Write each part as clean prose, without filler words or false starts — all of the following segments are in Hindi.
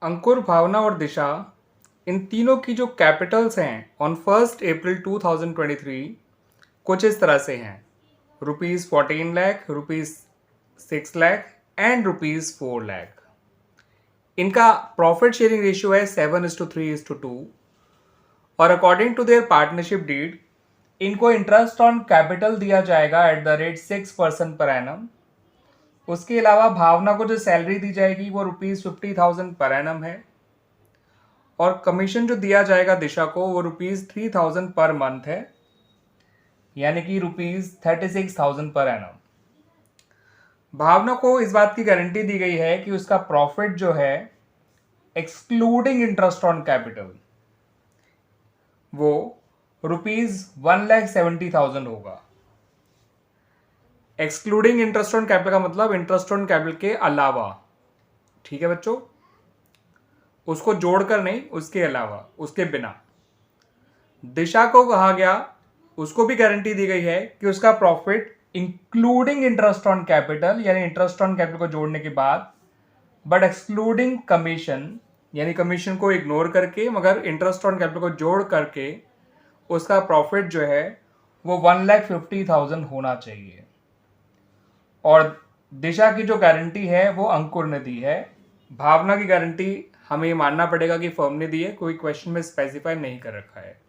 अंकुर, भावना और दिशा, इन तीनों की जो कैपिटल्स हैं ऑन 1 अप्रैल 2023 कुछ इस तरह से हैं: ₹14 लाख, ₹6 लाख एंड ₹4 लाख। इनका प्रॉफिट शेयरिंग रेशियो है 7:3:2 और according to their partnership deed इनको इंटरेस्ट ऑन कैपिटल दिया जाएगा at the rate 6% per annum. उसके अलावा भावना को जो सैलरी दी जाएगी वो ₹50,000 पर एनम है और कमीशन जो दिया जाएगा दिशा को वो ₹3,000 पर मंथ है, यानी कि ₹36,000 पर एनम। भावना को इस बात की गारंटी दी गई है कि उसका प्रॉफिट जो है एक्सक्लूडिंग इंटरेस्ट ऑन कैपिटल वो ₹1,70,000 होगा। एक्सक्लूडिंग इंटरेस्ट ऑन कैपिटल का मतलब इंटरेस्ट ऑन कैपिटल के अलावा, ठीक है बच्चों, उसको जोड़कर नहीं, उसके अलावा, उसके बिना। दिशा को कहा गया, उसको भी गारंटी दी गई है कि उसका profit including interest on capital, यानी इंटरेस्ट ऑन कैपिटल को जोड़ने के बाद, बट एक्सक्लूडिंग कमीशन, यानी कमीशन को इग्नोर करके मगर इंटरेस्ट ऑन कैपिटल को जोड़ करके उसका प्रॉफिट जो है वो 1,50,000 होना चाहिए। और दिशा की जो गारंटी है वो अंकुर ने दी है। भावना की गारंटी हमें ये मानना पड़ेगा कि फर्म ने दी है, कोई क्वेश्चन में स्पेसिफाई नहीं कर रखा है।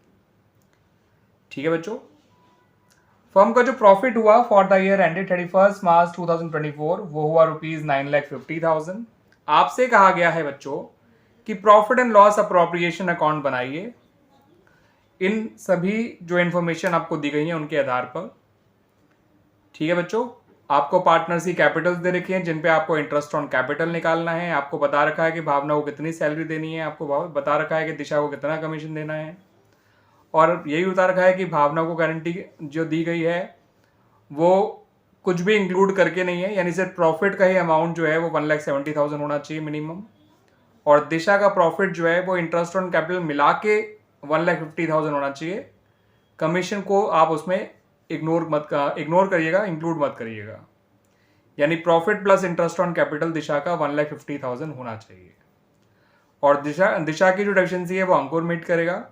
ठीक है बच्चों, फर्म का जो प्रॉफिट हुआ फॉर द ईयर एंडेड 31 मार्च 2024 वो हुआ ₹9,50,000। आपसे कहा गया है बच्चों कि profit and loss appropriation account बनाइए इन सभी जो इन्फॉर्मेशन आपको दी गई है उनके आधार पर। ठीक है बच्चों, आपको पार्टनर्स की कैपिटल्स दे रखी हैं जिन पे आपको इंटरेस्ट ऑन कैपिटल निकालना है। आपको बता रखा है कि भावना को कितनी सैलरी देनी है, आपको बता रखा है कि दिशा को कितना कमीशन देना है, और यही बता रखा है कि भावना को गारंटी जो दी गई है वो कुछ भी इंक्लूड करके नहीं है, यानी सिर्फ प्रॉफिट का ही अमाउंट जो है वो 1,70,000 होना चाहिए मिनिमम, और दिशा का प्रॉफिट जो है वो इंटरेस्ट ऑन कैपिटल मिला के 1,50,000 होना चाहिए। कमीशन को आप उसमें इग्नोर करिएगा, इंक्लूड मत करिएगा, यानी profit plus interest on capital Disha का 1,50,000 होना चाहिए। और दिशा की जो डेफिशिएंसी है वो अंकुर मीट करेगा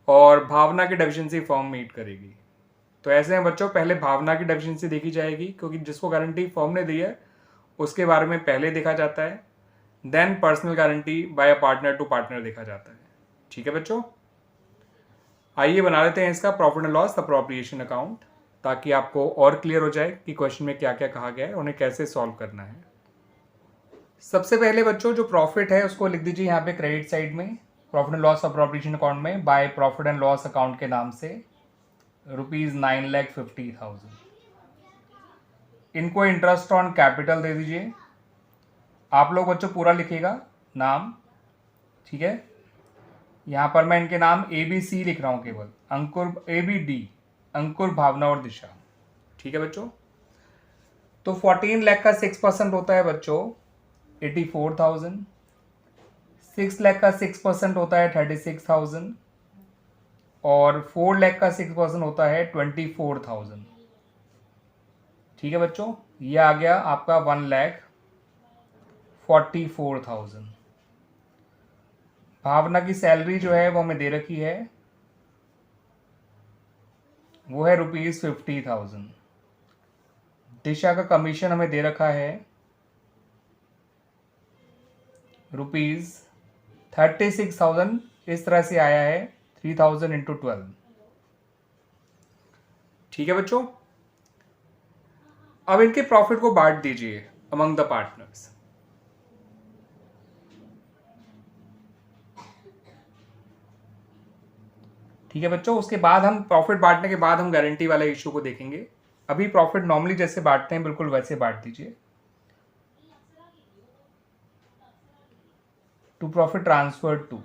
और भावना की डेफिशिएंसी फर्म मीट करेगी। तो ऐसे हैं बच्चों, पहले भावना की डेफिशिएंसी देखी जाएगी क्योंकि जिसको गारंटी फर्म ने दी है उसके बारे में पहले देखा जाता है, then personal guarantee by a partner to partner देखा जाता है। ठीक है बच्चों, आइए बना लेते हैं इसका profit and loss appropriation account, ताकि आपको और क्लियर हो जाए कि क्वेश्चन में क्या क्या कहा गया है, उन्हें कैसे सॉल्व करना है। सबसे पहले बच्चों जो प्रॉफिट है उसको लिख दीजिए यहाँ पे क्रेडिट साइड में, profit and loss appropriation account में by profit and loss account के नाम से ₹9,50,000। इनको इंटरेस्ट ऑन कैपिटल दे दीजिए। आप लोग बच्चों पूरा लिखिएगा नाम, ठीक है। यहाँ पर मैं इनके नाम ABC लिख रहा हूँ, केवल अंकुर, ABD, अंकुर, भावना और दिशा। ठीक है बच्चों, तो 14 लाख का 6% होता है बच्चों 84,000, 6 लाख का 6% होता है 36,000 और 4 लाख का 6% होता है 24,000। ठीक है बच्चों, ये आ गया आपका 1,44,000। भावना की सैलरी जो है वो हमें दे रखी है, वो है ₹50,000। दिशा का कमीशन हमें दे रखा है ₹36,000। इस तरह से आया है 3,000 इंटू 12। ठीक है बच्चों, अब इनके प्रॉफिट को बांट दीजिए अमंग द पार्टनर्स। ठीक है बच्चों, उसके बाद हम प्रॉफिट बांटने के बाद हम गारंटी वाले इशू को देखेंगे। अभी प्रॉफिट नॉर्मली जैसे बांटते हैं बिल्कुल वैसे बांट दीजिए। टू प्रॉफिट ट्रांसफर टू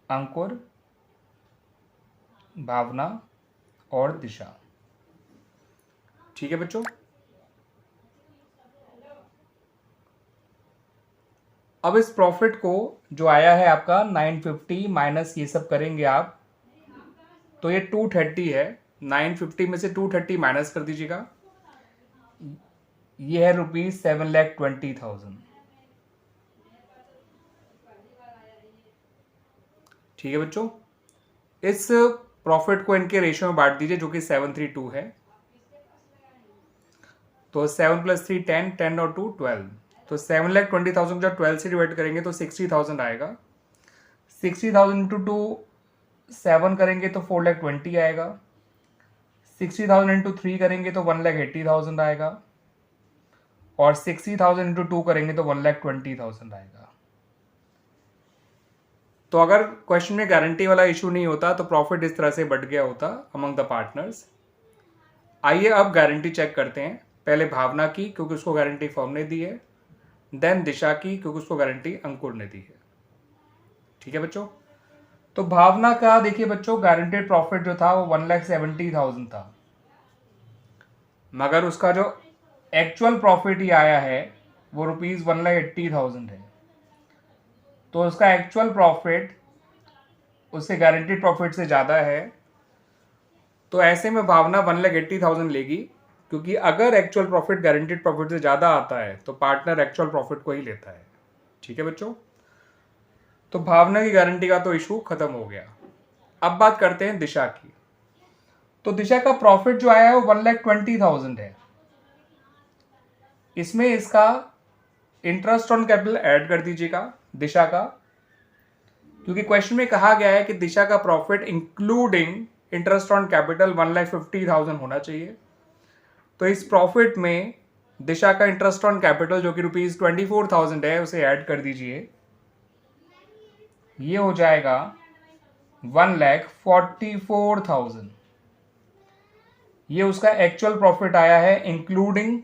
अंकुर, भावना और दिशा। ठीक है बच्चों, अब इस प्रॉफिट को जो आया है आपका 950 माइनस ये सब करेंगे आप, तो ये 230 है। 950 में से 230 माइनस कर दीजिएगा। ये है ₹7,20,000। ठीक है बच्चों, इस प्रॉफिट को इनके रेशियो में बांट दीजिए जो कि 7:3:2 है। तो 7 + 3 10, 10 और 2 12, तो 7,20,000 जब 12 से डिवाइड करेंगे तो 60,000 आएगा। 60,000 इंटू 2 7 करेंगे तो 4,20,000 आएगा। 60,000 इंटू 3 करेंगे तो 1,80,000 आएगा। और 60,000 इंटू 2 करेंगे तो 1,20,000 आएगा। तो अगर क्वेश्चन में गारंटी वाला इशू नहीं होता तो प्रॉफिट इस तरह से बढ़ गया होता अमंग द पार्टनर्स। आइए अब गारंटी चेक करते हैं। पहले भावना की, क्योंकि उसको गारंटी फर्म ने दी है। देन दिशा की, क्योंकि उसको गारंटी अंकुर ने दी है। ठीक है बच्चों, तो भावना का देखिए बच्चों, गारंटेड प्रॉफिट जो था वो 1,70,000 था, मगर उसका जो एक्चुअल प्रॉफिट ही आया है वो ₹1,80,000 है। तो उसका एक्चुअल प्रॉफिट उससे गारंटेड प्रॉफिट से ज़्यादा है। तो ऐसे में भावना 1,80,000 लेगी, क्योंकि अगर एक्चुअल प्रॉफिट गारंटेड प्रॉफिट से ज़्यादा आता है तो पार्टनर एक्चुअल प्रॉफिट को ही लेता है। ठीक है बच्चों, तो भावना की गारंटी का तो इशू खत्म हो गया। अब बात करते हैं दिशा की। तो दिशा का प्रॉफिट जो आया है वो 1,20,000 है। इसमें इसका इंटरेस्ट ऑन कैपिटल ऐड कर दीजिएगा दिशा का, क्योंकि क्वेश्चन में कहा गया है कि दिशा का profit including interest on capital 1,50,000 होना चाहिए। तो इस प्रॉफिट में दिशा का इंटरेस्ट ऑन कैपिटल जो कि ₹24,000 है उसे ऐड कर दीजिए। ये हो जाएगा 1,44,000। ये उसका एक्चुअल प्रॉफिट आया है इंक्लूडिंग,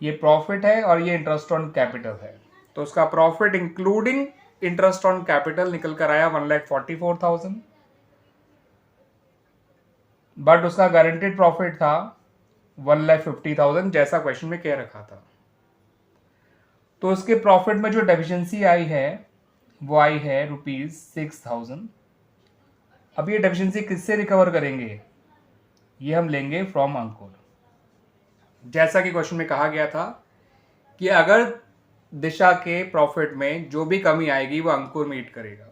ये प्रॉफिट है और ये इंटरेस्ट ऑन कैपिटल है। तो उसका profit including interest on capital निकल कर आया 1,44,000। बट उसका गारंटेड प्रॉफिट था 1,50,000 जैसा क्वेश्चन में कह रखा था। तो उसके प्रॉफिट में जो डेफिशिएंसी आई है वो आई है ₹6,000। अब ये डेफिशिएंसी किससे रिकवर करेंगे? ये हम लेंगे फ्रॉम अंकुर। जैसा कि क्वेश्चन में कहा गया था कि अगर दिशा के प्रॉफिट में जो भी कमी आएगी वो अंकुर मीट करेगा।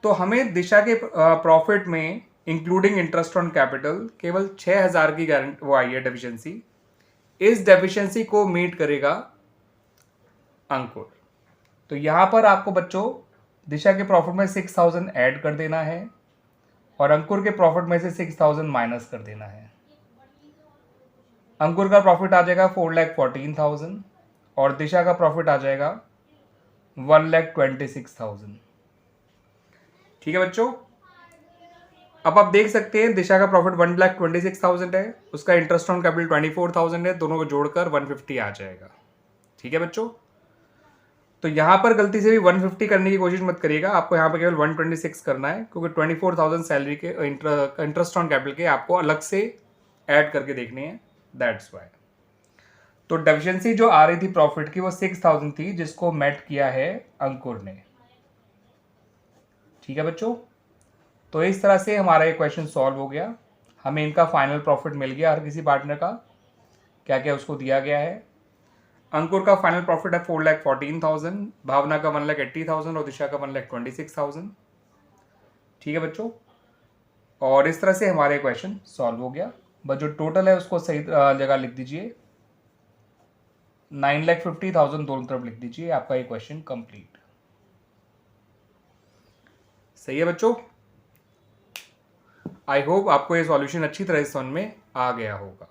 तो हमें दिशा के प्रॉफिट में इंक्लूडिंग इंटरेस्ट ऑन कैपिटल केवल 6,000 की गारंटी वो आई है डेफिशिएंसी। इस डेफिशिएंसी को मीट करेगा अंकुर। तो यहां पर आपको बच्चों दिशा के प्रॉफिट में 6,000 ऐड कर देना है और अंकुर के प्रॉफिट में से 6,000 माइनस कर देना है। अंकुर का प्रॉफिट आ जाएगा 4,14,000 और दिशा का प्रॉफिट आ जाएगा 1,26,000। ठीक है बच्चों, अब आप देख सकते हैं दिशा का प्रॉफिट 1,26,000 है, उसका इंटरेस्ट ऑन कैपिटल 24,000 है, दोनों को जोड़कर 150 आ जाएगा। ठीक है बच्चों, तो यहां पर गलती से भी 150 करने की कोशिश मत करिएगा, आपको यहां पर केवल 126 करना है, क्योंकि 24,000 सैलरी के इंटरेस्ट ऑन कैपिटल के आपको अलग से ऐड करके देखने हैं, दैट्स वाई। तो डेफिशिएंसी जो आ रही थी प्रॉफिट की वो 6,000 थी, जिसको मेट किया है अंकुर ने। ठीक है बच्चों, तो इस तरह से हमारा ये क्वेश्चन सॉल्व हो गया। हमें इनका फाइनल प्रॉफिट मिल गया, हर किसी पार्टनर का क्या क्या उसको दिया गया है। अंकुर का फाइनल प्रॉफिट है 4,14,000, भावना का 1,80,000 और दिशा का 1,26,000। ठीक है बच्चों, और इस तरह से हमारे क्वेश्चन सॉल्व हो गया। बस जो टोटल है उसको सही जगह लिख दीजिए, 9,50,000 दोनों तरफ लिख दीजिए, आपका ये क्वेश्चन कंप्लीट। सही है बच्चों, आई होप आपको ये सॉल्यूशन अच्छी तरह से समझ में आ गया होगा।